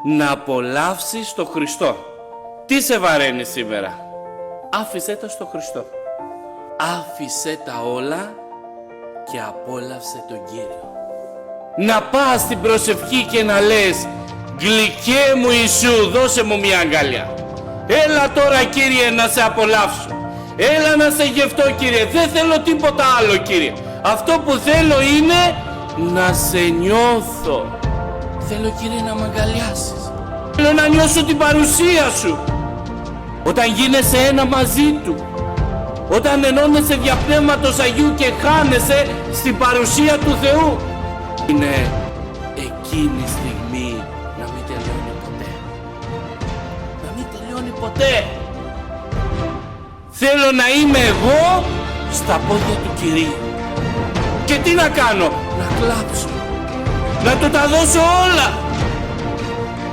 να απολαύσεις το Χριστό. Τι σε βαραίνει σήμερα? Άφησέ τα στο Χριστό. Άφησέ τα όλα και απόλαυσε τον Κύριο. Να πας στην προσευχή και να λες: γλυκέ μου Ιησού, δώσε μου μια αγκαλιά. Έλα τώρα Κύριε να σε απολαύσω. Έλα να σε γευτώ Κύριε. Δεν θέλω τίποτα άλλο Κύριε. Αυτό που θέλω είναι να σε νιώθω. Θέλω Κύριε να με αγκαλιάσεις. Θέλω να νιώσω την παρουσία Σου. Όταν γίνεσαι ένα μαζί Του, όταν ενώνεσαι δια Πνεύματος Αγίου και χάνεσαι στην παρουσία του Θεού, είναι εκείνη η στιγμή να μην τελειώνει ποτέ. Να μην τελειώνει ποτέ. Θέλω να είμαι εγώ στα πόδια του Κυρίου. Και τι να κάνω? Να κλάψω. Να Του τα δώσω όλα.